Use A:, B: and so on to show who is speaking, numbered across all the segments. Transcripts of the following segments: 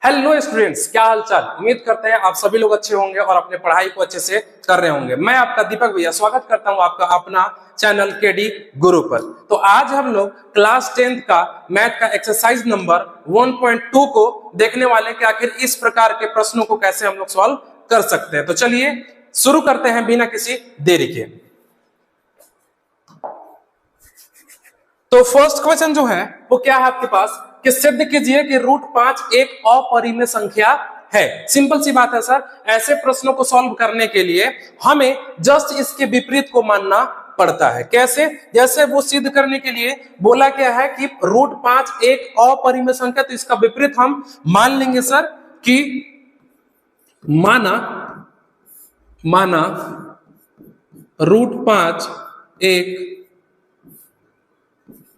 A: Hello students, क्या हाल चाल। उम्मीद करते हैं आप सभी लोग अच्छे होंगे और अपने पढ़ाई को अच्छे से कर रहे होंगे। मैं आपका दीपक भैया स्वागत करता हूं आपका अपना चैनल केडी गुरु पर। तो आज हम लोग क्लास 10th का मैथ का एक्सरसाइज नंबर 1.2 को देखने वाले कि आखिर इस प्रकार के प्रश्नों को कैसे हम लोग सॉल्व कर सकते हैं। तो चलिए शुरू करते हैं बिना किसी देरी के। तो फर्स्ट क्वेश्चन जो है वो क्या है आपके पास कि सिद्ध कीजिए कि √5 एक अपरिमेय संख्या है। सिंपल सी बात है सर, ऐसे प्रश्नों को सॉल्व करने के लिए हमें जस्ट इसके विपरीत को मानना पड़ता है। कैसे? जैसे वो सिद्ध करने के लिए बोला क्या है कि √5 एक अपरिमेय संख्या, तो इसका विपरीत हम मान लेंगे सर कि माना √5 एक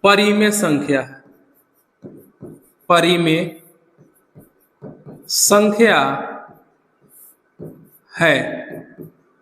A: परिमेय संख्या है, परिमेय संख्या है।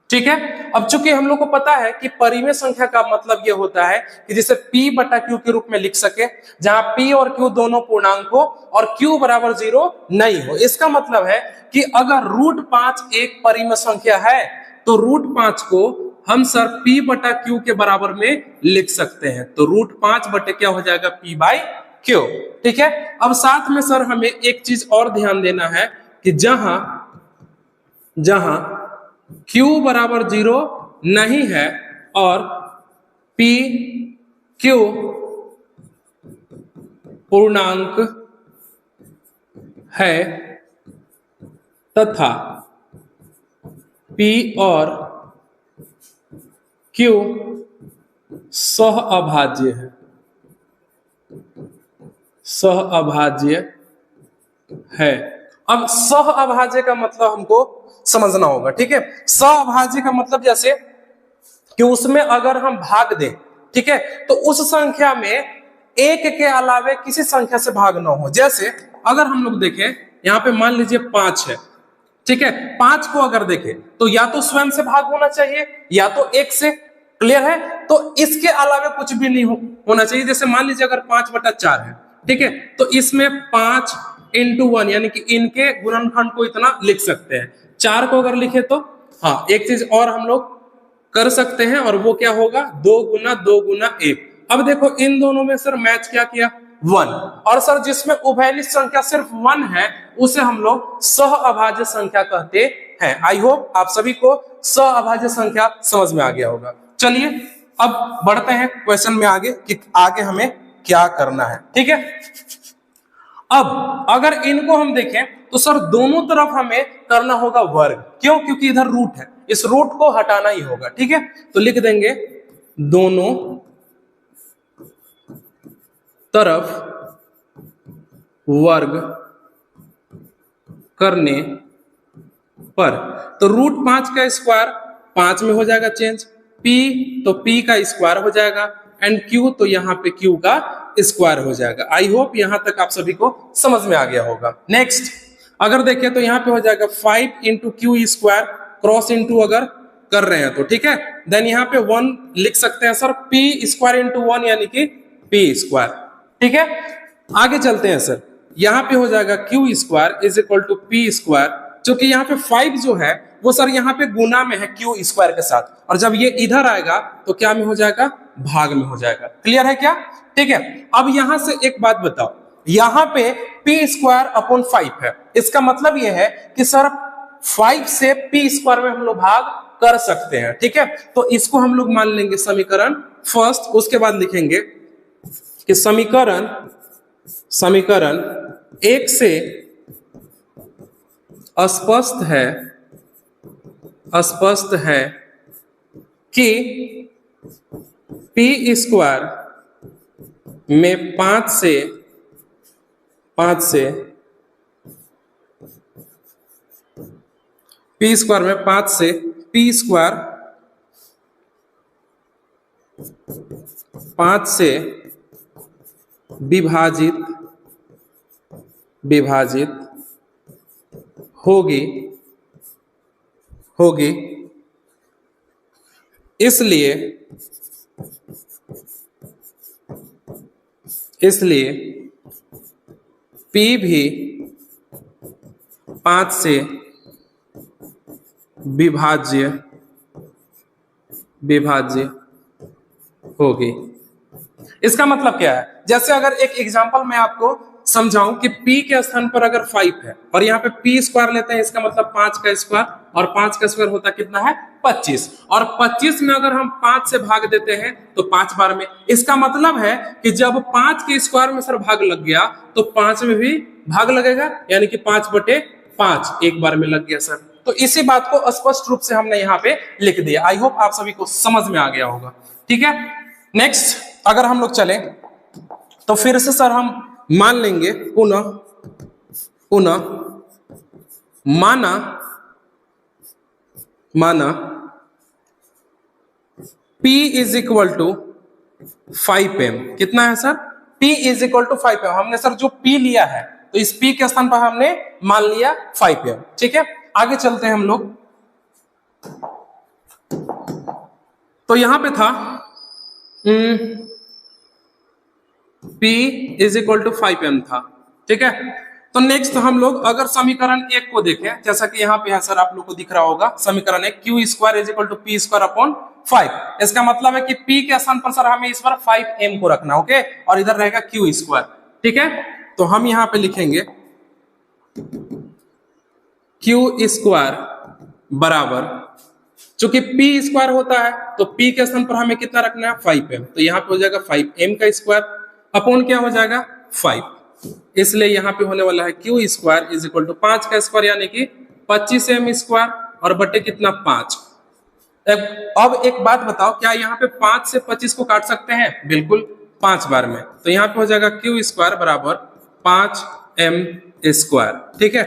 A: ठीक है। अब चूंकि हम लोग को पता है कि परिमेय संख्या का मतलब यह होता है कि जिसे P बटा Q के रूप में लिख सके, जहां P और Q दोनों पूर्णांक हो और Q बराबर 0 नहीं हो। इसका मतलब है कि अगर √5 एक परिमेय संख्या है तो √5 को हम सर P बटा Q के बराबर में लिख सकते हैं। तो √5 बटे क्या हो जाएगा? P by Q। ठीक है। अब साथ में सर हमें एक चीज और ध्यान देना है कि जहां Q बराबर 0 नहीं है और P Q पूर्णांक है तथा P और Q सहअभाज्य है, सहअभाज्य है। अब सहअभाज्य का मतलब हमको समझना होगा। ठीक है। सहअभाज्य का मतलब जैसे कि उसमें अगर हम भाग दें, ठीक है, तो उस संख्या में एक के अलावे किसी संख्या से भाग ना हो। जैसे अगर हम लोग देखें यहां पे मान लीजिए 5 है, ठीक है, 5 को अगर देखें तो या तो स्वयं से भाग होना चाहिए या तो 1 से। क्लियर है? तो इसके अलावा कुछ भी नहीं होना चाहिए। जैसे मान लीजिए अगर 5 बटा 4 है, ठीक है, तो इसमें 5 into 1 यानी कि इनके गुणनखंड को इतना लिख सकते हैं। 4 को अगर लिखे तो हाँ, एक चीज और हम लोग कर सकते हैं और वो क्या होगा? 2 गुना 2 गुना 1। अब देखो इन दोनों में सर मैच क्या किया? 1। और सर जिसमें उभयनिष्ठ संख्या सिर्फ 1 है उसे हम लोग सहअभाज्य संख्या कहते हैं। आई होप आप सभी को सहअभाज्य संख्या समझ में आ गया होगा। चलिए अब बढ़ते हैं क्वेश्चन में आगे कि आगे हमें क्या करना है। ठीक है। अब अगर इनको हम देखें तो सर दोनों तरफ हमें करना होगा वर्ग। क्यों? क्योंकि इधर रूट है, इस रूट को हटाना ही होगा। ठीक है। तो लिख देंगे दोनों तरफ वर्ग करने पर तो √5 का स्क्वायर 5 में हो जाएगा चेंज, P तो P का स्क्वायर हो जाएगा एंड Q तो यहाँ पे Q का स्क्वायर हो जाएगा। आई होप यहां तक आप सभी को समझ में आ गया होगा। नेक्स्ट अगर देखें तो यहाँ पे हो जाएगा 5 into Q square cross into अगर कर रहे हैं तो ठीक है, देन यहाँ पे 1 लिख सकते हैं सर, P स्क्वायर इंटू 1 यानी कि P स्क्वायर। ठीक है। आगे चलते हैं सर, यहाँ पे हो जाएगा Q square is equal to P square, जो कि यहाँ पे 5 जो है वो सर यहाँ पे गुना में है Q स्क्वायर के साथ, और जब ये इधर आएगा तो क्या में हो जाएगा? भाग में हो जाएगा। क्लियर है क्या? ठीक है। अब यहां से एक बात बताओ, यहां पे P स्क्वायर अपॉन 5 है, इसका मतलब ये है कि सर 5 से P स्क्वायर में हम लोग भाग कर सकते हैं। ठीक है। तो इसको हम लोग मान लेंगे समीकरण फर्स्ट, उसके बाद लिखेंगे कि समीकरण 1 से स्पष्ट है कि P स्क्वायर में 5 से P स्क्वायर में 5 से P स्क्वायर 5 से विभाजित होगी, इसलिए P भी 5 से विभाज्य होगी। इसका मतलब क्या है, जैसे अगर एक एग्जांपल मैं आपको समझाऊं कि p के स्थान पर अगर 5 है और यहाँ पे p स्क्वायर लेते हैं, इसका मतलब 5 का स्क्वायर, और 5 का स्क्वायर होता कितना है 25, और 25 में अगर हम 5 से भाग देते हैं तो 5 बार में। इसका मतलब है कि जब 5 के स्क्वायर में सर भाग लग गया तो 5 में भी भाग लगेगा, यानी कि 5/5 एक बार में लग गया सर। तो इसी बात को स्पष्ट रूप से हमने यहाँ पे लिख दिया। आई होप आप सभी को समझ में आ गया होगा। ठीक है, नेक्स्ट अगर हम लोग चले तो फिर से सर हम मान लेंगे पुनः माना P is equal to 5m। कितना है sir? P is equal to 5m। हमने सर जो P लिया है तो इस P के स्थान पर हमने मान लिया 5m। ठीक है, आगे चलते हैं हम लोग। तो यहां पे था P is equal to 5m था। ठीक है, तो नेक्स्ट हम लोग अगर समीकरण 1 को देखें, जैसा कि यहाँ पे है सर, आप लोग को दिख रहा होगा समीकरण 1, Q square is equal to P square upon 5। इसका मतलब है कि P के स्थान पर सर हमें इस बार 5m को रखना, ओके, और इधर रहेगा क्यू स्क्वायर। ठीक है, तो हम यहाँ पे लिखेंगे क्यू स्क्वायर बराबर, चूंकि P स्क्वायर होता है तो P के स्थान पर हमें कितना रखना है 5m, तो यहाँ पे हो जाएगा 5m का स्क्वायर अपॉन क्या हो जाएगा 5, इसलिए यहाँ पे होने वाला है Q square is equal to 5 का स्क्वायर यानी कि 25m स्क्वायर और बटे कितना 5। अब एक बात बताओ, क्या यहाँ पे 5 से 25 को काट सकते हैं? बिल्कुल, 5 बार में, तो यहाँ पे हो जाएगा क्यू स्क्वायर बराबर 5m स्क्वायर। ठीक है,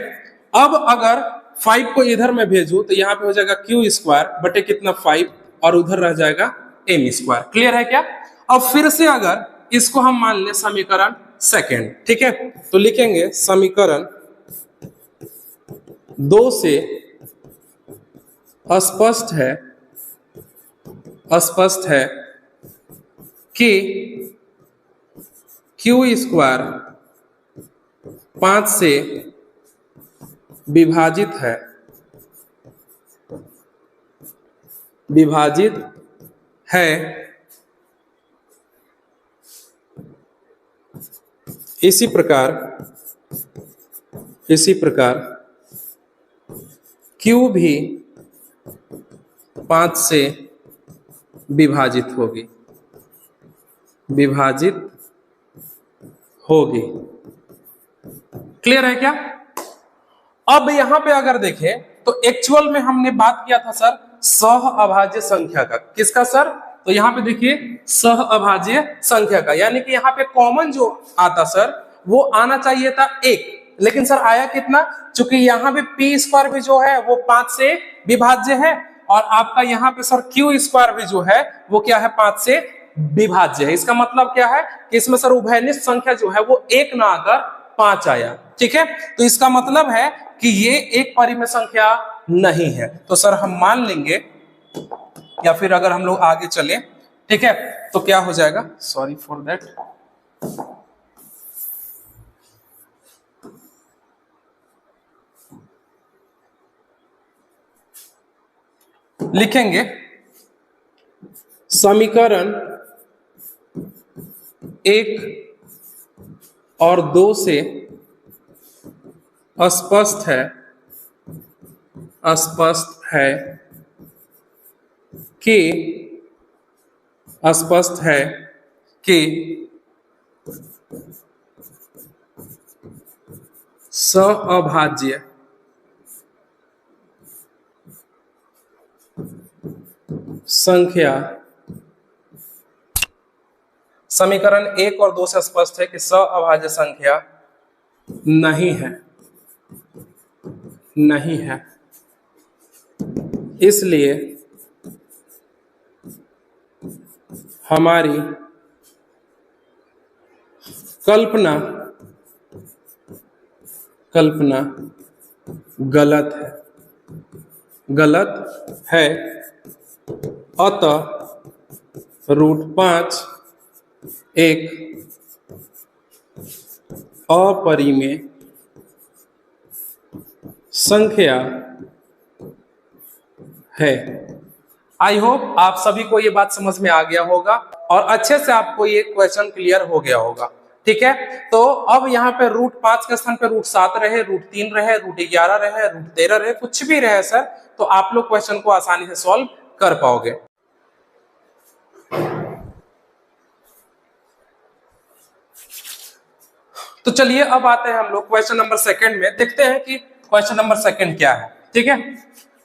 A: अब अगर 5 को इधर में भेजू तो यहाँ पे हो जाएगा क्यू स्क्वायर बटे कितना 5 और उधर रह जाएगा m स्क्वायर। क्लियर है क्या? अब फिर से अगर इसको हम मान ले समीकरण सेकेंड, ठीक है, तो लिखेंगे समीकरण 2 से स्पष्ट है कि क्यू स्क्वायर 5 से विभाजित है इसी प्रकार Q भी 5 से विभाजित होगी। क्लियर है क्या? अब यहां पे अगर देखें तो एक्चुअल में हमने बात किया था सर सह अभाज्य संख्या का। किसका सर? तो यहाँ पे देखिए सह अभाज्य संख्या का, यानी कि यहाँ पे कॉमन जो आता सर वो आना चाहिए था 1, लेकिन सर आया कितना? चूंकि यहाँ पे पी स्क्वायर भी जो है वो 5 से विभाज्य है और आपका यहाँ पे सर क्यू स्क्वायर भी जो है वो क्या है 5 से विभाज्य है। इसका मतलब क्या है कि इसमें सर उभयनिष्ठ संख्या जो है वो 1 ना आकर 5 आया। ठीक है, तो इसका मतलब है कि ये एक परिमेय संख्या नहीं है, तो सर हम मान लेंगे, या फिर अगर हम लोग आगे चले, ठीक है, तो क्या हो जाएगा, सॉरी फॉर दैट, लिखेंगे समीकरण 1 और 2 से स्पष्ट है कि सहअभाज्य संख्या, समीकरण 1 और 2 से स्पष्ट है कि सहअभाज्य संख्या नहीं है, इसलिए हमारी कल्पना गलत है, अतः √5 एक अपरिमेय संख्या है। आई होप आप सभी को ये बात समझ में आ गया होगा और अच्छे से आपको ये क्वेश्चन क्लियर हो गया होगा। ठीक है, तो अब यहाँ पे √5 के स्थान पे √7 रहे, √3 रहे, √11 रहे, √13 रहे, कुछ भी रहे सर, तो आप लोग क्वेश्चन को आसानी से सॉल्व कर पाओगे। तो चलिए अब आते हैं हम लोग क्वेश्चन नंबर सेकंड में, देखते हैं कि क्वेश्चन नंबर सेकंड क्या है। ठीक है,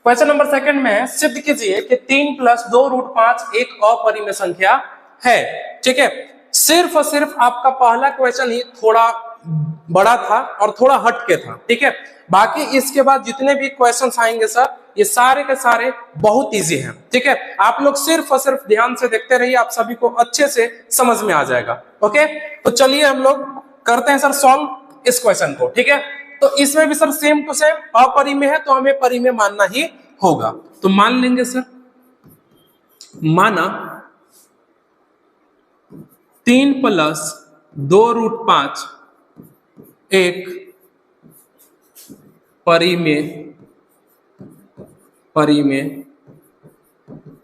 A: क्वेश्चन नंबर सेकंड में सिद्ध कीजिए कि 3 + 2√5 एक अपरिमेय संख्या है। ठीक है, सिर्फ और सिर्फ आपका पहला क्वेश्चन ही थोड़ा बड़ा था और थोड़ा हटके था। ठीक है, बाकी इसके बाद जितने भी क्वेश्चंस आएंगे सर, ये सारे के सारे बहुत इजी हैं। ठीक है, आप लोग सिर्फ और सिर्फ ध्यान से देखते रहिए, आप सभी को अच्छे से समझ में आ जाएगा। ओके, तो चलिए हम लोग करते हैं सर सॉल्व इस क्वेश्चन को। ठीक है, तो इसमें भी सर सेम टू सेम अपरिमेय है, तो हमें परिमेय मानना ही होगा। तो मान लेंगे सर, माना 3 + 2√5 एक परिमेय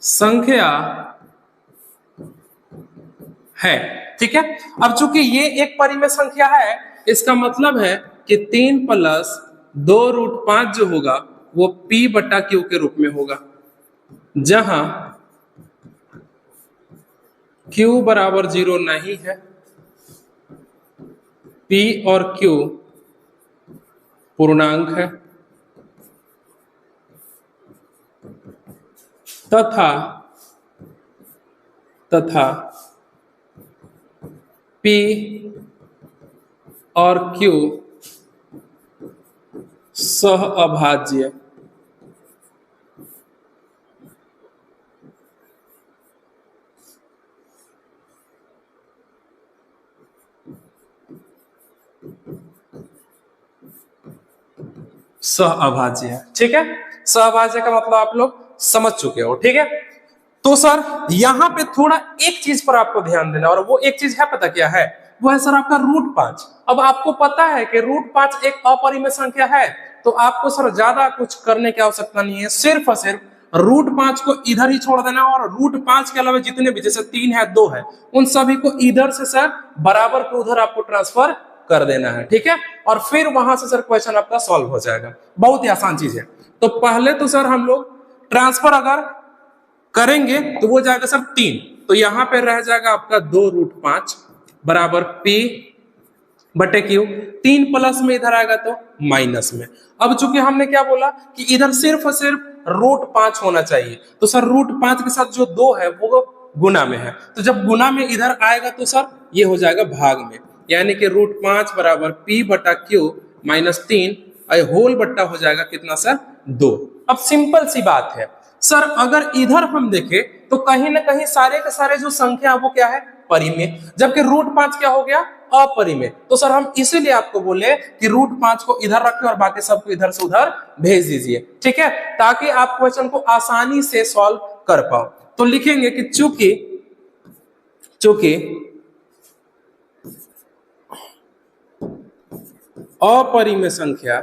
A: संख्या है। ठीक है, अब चूंकि ये एक परिमेय संख्या है, इसका मतलब है कि 3 + 2√5 जो होगा वो P/Q के रूप में होगा, जहां Q = 0 नहीं है, P और Q पूर्णांक है, तथा P और Q सहअभाज्य है। ठीक है, सहअभाज्य का मतलब आप लोग समझ चुके हो। ठीक है, तो सर यहां पे थोड़ा एक चीज पर आपको ध्यान देना, और वो एक चीज है, पता क्या है? वो है सर आपका √5। अब आपको पता है कि √5 एक अपरिमेय संख्या है, तो आपको सर ज्यादा कुछ करने की आवश्यकता नहीं है, सिर्फ और सिर्फ √5 को इधर ही छोड़ देना, और √5 के अलावा जितने भी, जैसे 3 है, 2 है, उन सभी को इधर से सर बराबर को उधर आपको ट्रांसफर कर देना है। ठीक है, और फिर वहां से सर क्वेश्चन आपका सॉल्व हो जाएगा। बहुत ही आसान चीज है। तो पहले तो सर हम लोग ट्रांसफर अगर करेंगे तो वो जाएगा सर 3, तो यहां पे रह जाएगा आपका 2√5 बराबर P/Q। 3 प्लस में इधर आएगा तो माइनस में। अब चूंकि हमने क्या बोला कि इधर सिर्फ और सिर्फ √5 होना चाहिए, तो सर √5 के साथ जो 2 है वो गुना में है, तो जब गुना में इधर आएगा तो सर ये हो जाएगा भाग में, यानी कि √5 बराबर P/Q -3 होल बट्टा हो जाएगा कितना सर? 2। अब सिंपल सी बात है सर, अगर इधर हम देखें तो कहीं ना कहीं सारे के सारे जो संख्या वो क्या है? परिमेय, जबकि √5 क्या हो गया? अपरिमेय। तो सर हम इसीलिए आपको बोले कि √5 को इधर रखें और बाकी सबको इधर से उधर भेज दीजिए। ठीक है, ताकि आप क्वेश्चन को आसानी से सॉल्व कर पाओ। तो लिखेंगे कि चूंकि अपरिमेय संख्या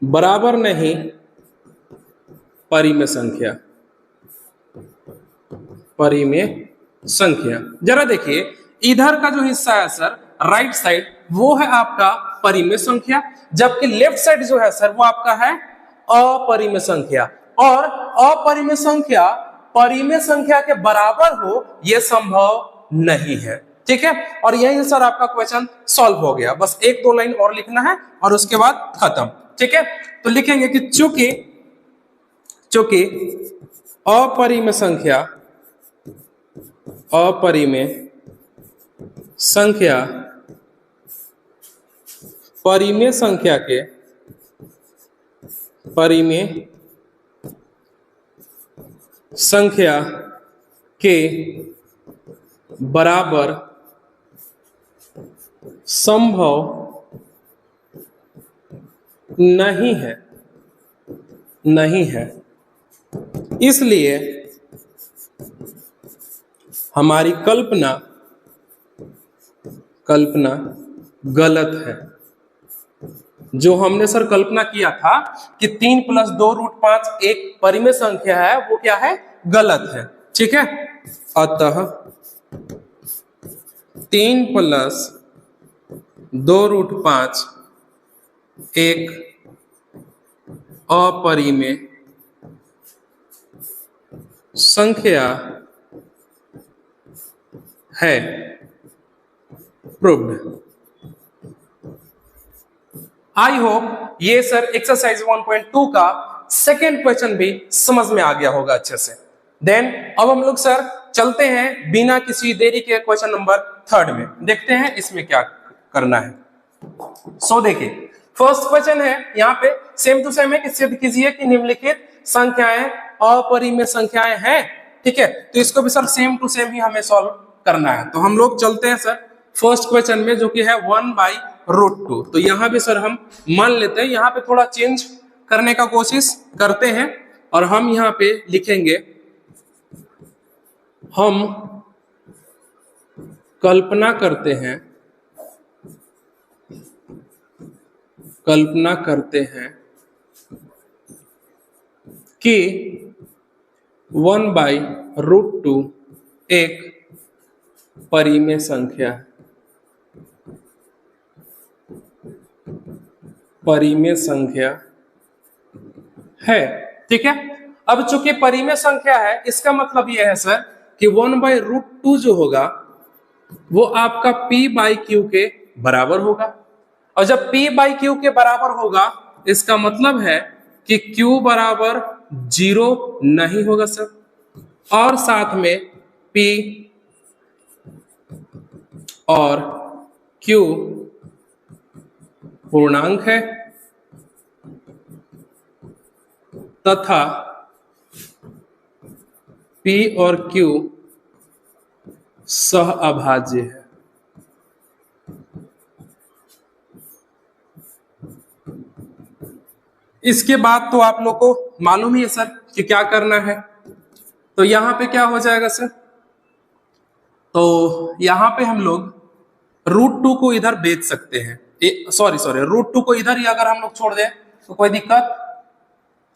A: बराबर नहीं परिमेय संख्या। जरा देखिए, इधर का जो हिस्सा है सर राइट साइड, वो है आपका परिमेय संख्या, जबकि लेफ्ट साइड जो है सर वो आपका है अपरिमेय संख्या। और अपरिमेय संख्या परिमेय संख्या के बराबर हो यह संभव नहीं है। ठीक है, और यही सर आपका क्वेश्चन सॉल्व हो गया। बस 1-2 लाइन और लिखना है और उसके बाद खत्म। ठीक है, तो लिखेंगे कि चूंकि अपरिमेय संख्या के बराबर संभव नहीं है, इसलिए हमारी कल्पना कल्पना गलत है। जो हमने सर कल्पना किया था कि 3 + 2√5 एक परिमेय संख्या है, वो क्या है, गलत है। ठीक है, अतः 3 + 2√5 एक अपरिमेय संख्या है। प्रूव्ड। आई होप ये सर एक्सरसाइज 1.2 का सेकेंड क्वेश्चन भी समझ में आ गया होगा अच्छे से। देन अब हम लोग सर चलते हैं बिना किसी देरी के क्वेश्चन नंबर 3 में, देखते हैं इसमें क्या करना है। सो देखिए, फर्स्ट क्वेश्चन है यहाँ पे सेम टू सेम है कि सिद्ध कीजिए कि निम्नलिखित संख्याएं अपरिमेय संख्याएं हैं। ठीक है, तो इसको भी सर सेम टू सेम ही हमें सॉल्व करना है। तो हम लोग चलते हैं सर फर्स्ट क्वेश्चन में, जो कि है 1/√2। तो यहां भी सर हम मान लेते हैं, यहाँ पे थोड़ा चेंज करने का कोशिश करते हैं और हम यहाँ पे लिखेंगे, हम कल्पना करते हैं कि 1/√2 एक परिमेय संख्या है। ठीक है, अब चूंकि परिमेय संख्या है, इसका मतलब यह है सर कि 1/√2 जो होगा वो आपका p/q के बराबर होगा। और जब p/q के बराबर होगा, इसका मतलब है कि q बराबर 0 नहीं होगा सर, और साथ में p और q पूर्णांक है तथा p और q सहअभाज्य है। इसके बाद तो आप लोग को मालूम ही है सर कि क्या करना है। तो यहां पे क्या हो जाएगा सर, तो यहां पे हम लोग √2 को इधर बेच सकते हैं, सॉरी √2 को इधर ही अगर हम लोग छोड़ दें तो कोई दिक्कत।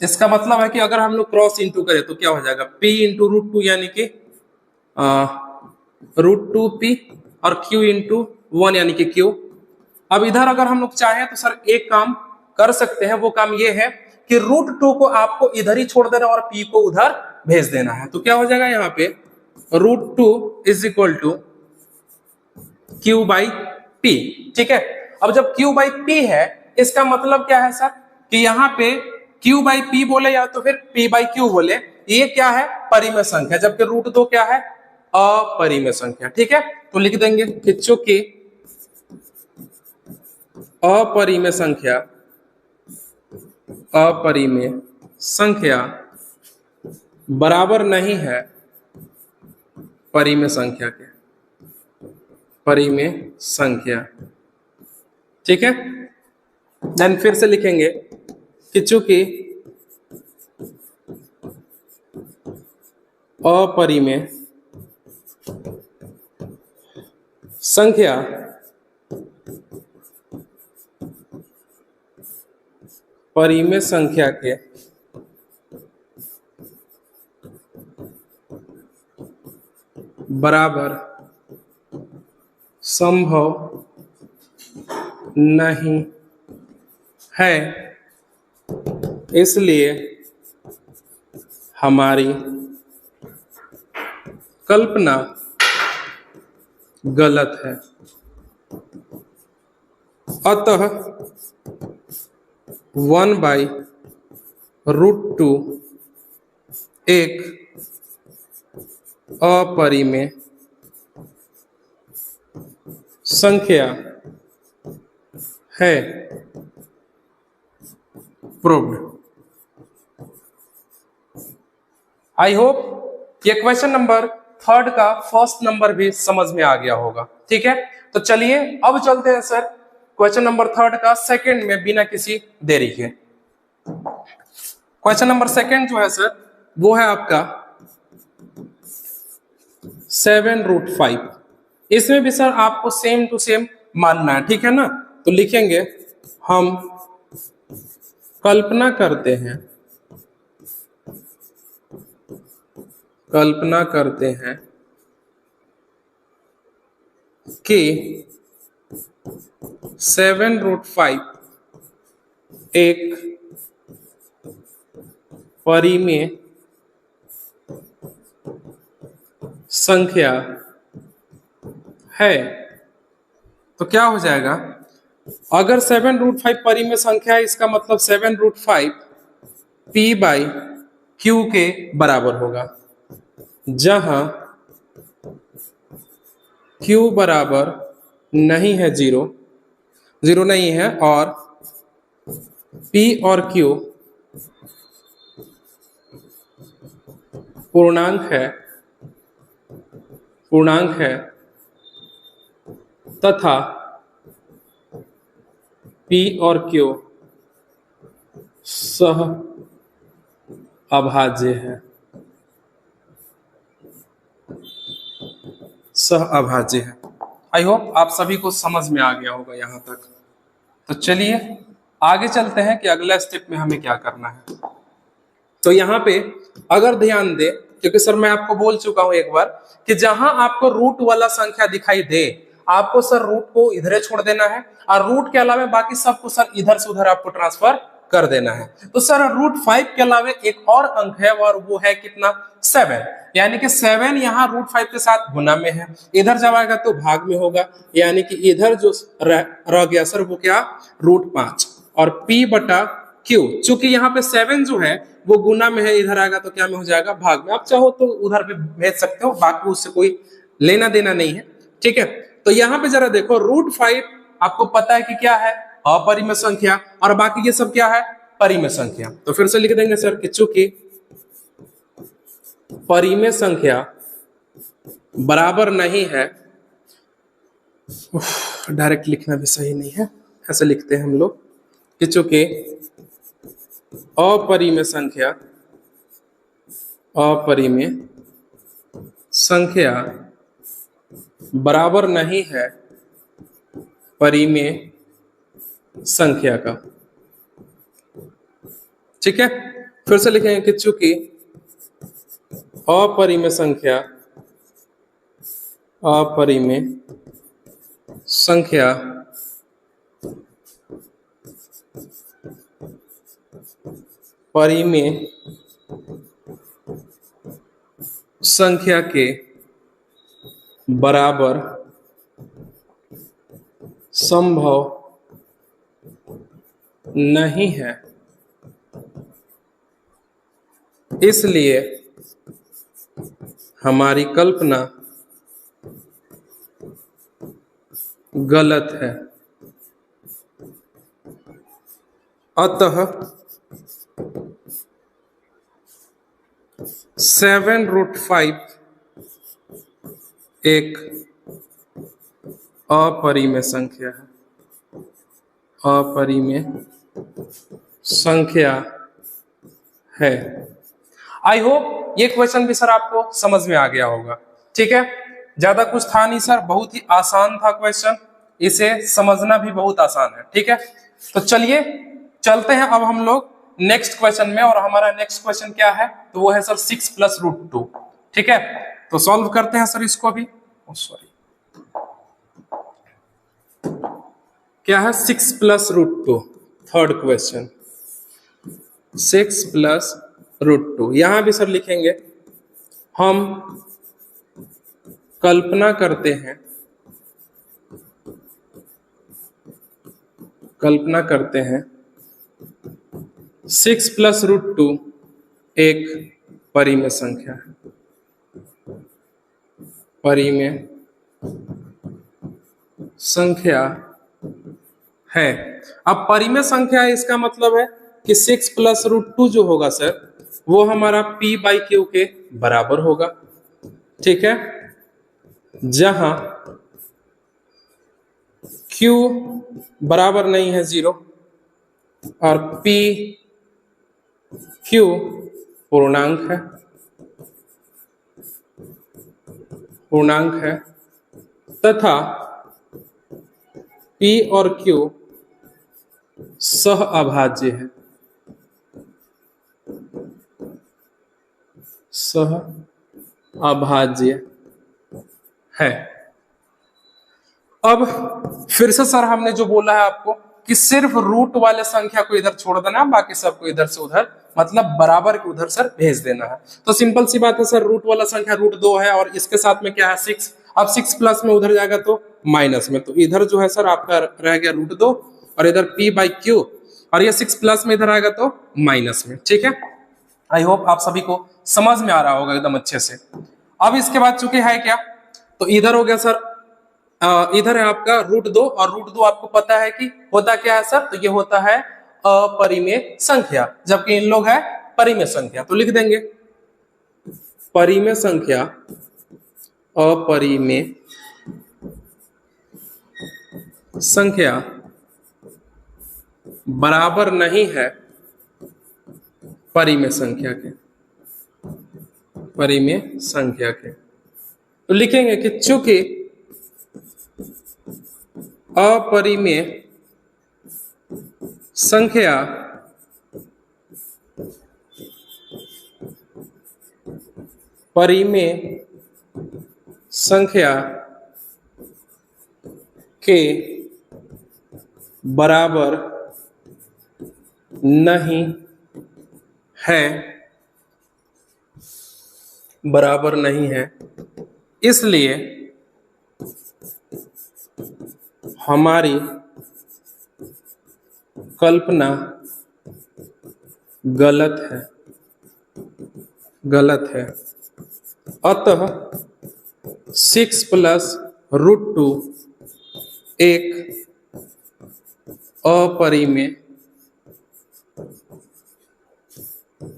A: इसका मतलब है कि अगर हम लोग क्रॉस इंटू करें तो क्या हो जाएगा, p × √2 यानी कि √2p और q × 1 यानी कि q। अब इधर अगर हम लोग चाहें तो सर एक काम कर सकते हैं, वो काम ये है कि √2 को आपको इधर ही छोड़ देना और p को उधर भेज देना है। तो क्या हो जाएगा यहाँ पे, √2 = q/p। ठीक है, अब जब q/p है, इसका मतलब क्या है सर कि यहाँ पे q/p बोले या तो फिर p/q बोले, ये क्या है, परिमेय संख्या, जबकि √2 क्या है, अपरिमेय संख्या। ठीक है, तो लिख देंगे कि चूंकि अपरिमेय संख्या बराबर नहीं है परिमेय संख्या। ठीक है, देन फिर से लिखेंगे कि चूंकि अपरिमेय संख्या परिमेय संख्या के बराबर संभव नहीं है, इसलिए हमारी कल्पना गलत है। अतः 1/√2 एक अपरिमेय संख्या है। प्रूव्ड। आई होप ये क्वेश्चन नंबर 3 का फर्स्ट नंबर भी समझ में आ गया होगा। ठीक है, तो चलिए अब चलते हैं सर क्वेश्चन नंबर 3 का सेकंड में बिना किसी देरी के। क्वेश्चन नंबर 2 जो है सर, वो है आपका 7√5। इसमें भी सर आपको सेम टू सेम मानना है, ठीक है ना। तो लिखेंगे हम कल्पना करते हैं, कल्पना करते हैं कि 7√5 एक परिमेय संख्या है। तो क्या हो जाएगा, अगर 7√5 परिमेय संख्या है, इसका मतलब 7√5 P/Q के बराबर होगा, जहां Q बराबर नहीं है, जीरो नहीं है, और P और Q पूर्णांक है तथा P और Q सह अभाज्य है, सह अभाज्य है। आई होप आप सभी को समझ में आ गया होगा यहाँ तक। तो चलिए आगे चलते हैं कि अगला स्टेप में हमें क्या करना है। तो यहाँ पे अगर ध्यान दे, क्योंकि सर मैं आपको बोल चुका हूं एक बार कि जहां आपको रूट वाला संख्या दिखाई दे, आपको सर रूट को इधर छोड़ देना है, और रूट के अलावा बाकी सबको सर इधर से उधर आपको ट्रांसफर कर देना है। तो सर √5 के अलावा एक और अंक है, और वो है कितना, 7, यानी कि 7 यहाँ √5 के साथ गुना में है, इधर जब आएगा तो भाग में होगा, यानी कि इधर जो रह गया सर वो क्या, √5, और P/Q, चूंकि यहाँ पे 7 जो है वो गुना में है, इधर आएगा तो क्या में हो जाएगा, भाग में। आप चाहो तो उधर भी भेज सकते हो, बाकी उससे कोई लेना देना नहीं है, ठीक है। तो यहाँ पे जरा देखो, √5 आपको पता है कि क्या है, अपरिमेय संख्या, और बाकी ये सब क्या है, परिमेय संख्या। तो फिर से लिख देंगे सर कि चूंकि परिमेय संख्या बराबर नहीं है, डायरेक्ट लिखना भी सही नहीं है, ऐसे लिखते हैं हम लोग कि चूंकि अपरिमेय संख्या बराबर नहीं है परिमेय संख्या का, ठीक है। फिर से लिखेंगे कि चूंकि अपरिमेय संख्या परिमेय संख्या के बराबर संभव नहीं है, इसलिए हमारी कल्पना गलत है। अतः 7√5 एक अपरिमेय संख्या है, अपरिमेय संख्या है। आई होप ये क्वेश्चन भी सर आपको समझ में आ गया होगा, ठीक है। ज्यादा कुछ था नहीं सर, बहुत ही आसान था क्वेश्चन, इसे समझना भी बहुत आसान है, ठीक है। तो चलिए चलते हैं अब हम लोग नेक्स्ट क्वेश्चन में, और हमारा नेक्स्ट क्वेश्चन क्या है, तो वो है सर 6 + √2, ठीक है। तो सॉल्व करते हैं सर इसको भी। सॉरी, क्या है, 6 + √2, थर्ड क्वेश्चन, 6 + √2। यहां भी सर लिखेंगे हम कल्पना करते हैं, कल्पना करते हैं 6 + √2 एक परिमेय संख्या है, परिमेय संख्या है। अब परिमेय संख्या है, इसका मतलब है कि 6 + √2 जो होगा सर वो हमारा P/Q के बराबर होगा, ठीक है, जहां Q बराबर नहीं है 0, और Q पूर्णांक है, तथा P और Q सह अभाज्य है, सह अभाज्य है। अब फिर से सर हमने जो बोला है आपको कि सिर्फ रूट वाले संख्या को इधर छोड़ देना है, बाकी सबको इधर से उधर मतलब बराबर के उधर सर भेज देना है। तो सिंपल सी बात है सर, रूट वाला संख्या √2 है और इसके साथ में क्या है 6। अब 6 प्लस में उधर जाएगा तो माइनस में, तो इधर जो है सर आपका रह गया √2 और इधर P/Q और ये 6 प्लस में इधर आएगा तो माइनस में। ठीक है, आई होप आप सभी को समझ में आ रहा होगा एकदम अच्छे से। अब इसके बाद चूंकि है क्या, तो इधर हो गया सर, इधर है आपका √2 और √2 आपको पता है कि होता क्या है सर, तो ये होता है अपरिमेय संख्या, जबकि इन लोग है परिमेय संख्या। तो लिख देंगे परिमेय संख्या अपरिमेय संख्या बराबर नहीं है परिमेय संख्या के, परिमेय संख्या के। तो लिखेंगे कि चूंकि अपरिमेय संख्या परिमेय संख्या के बराबर नहीं है, बराबर नहीं है, इसलिए हमारी कल्पना गलत है, गलत है। अतः 6 प्लस √2 एक अपरिमेय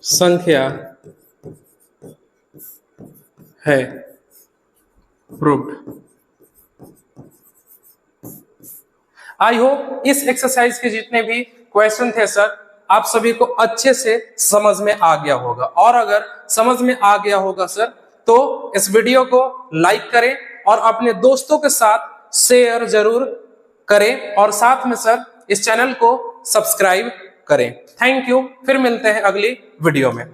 A: संख्या है। प्रूव्ड। आई होप इस एक्सरसाइज के जितने भी क्वेश्चन थे सर आप सभी को अच्छे से समझ में आ गया होगा, और अगर समझ में आ गया होगा सर तो इस वीडियो को लाइक करें और अपने दोस्तों के साथ शेयर जरूर करें, और साथ में सर इस चैनल को सब्सक्राइब करें। थैंक यू, फिर मिलते हैं अगली वीडियो में।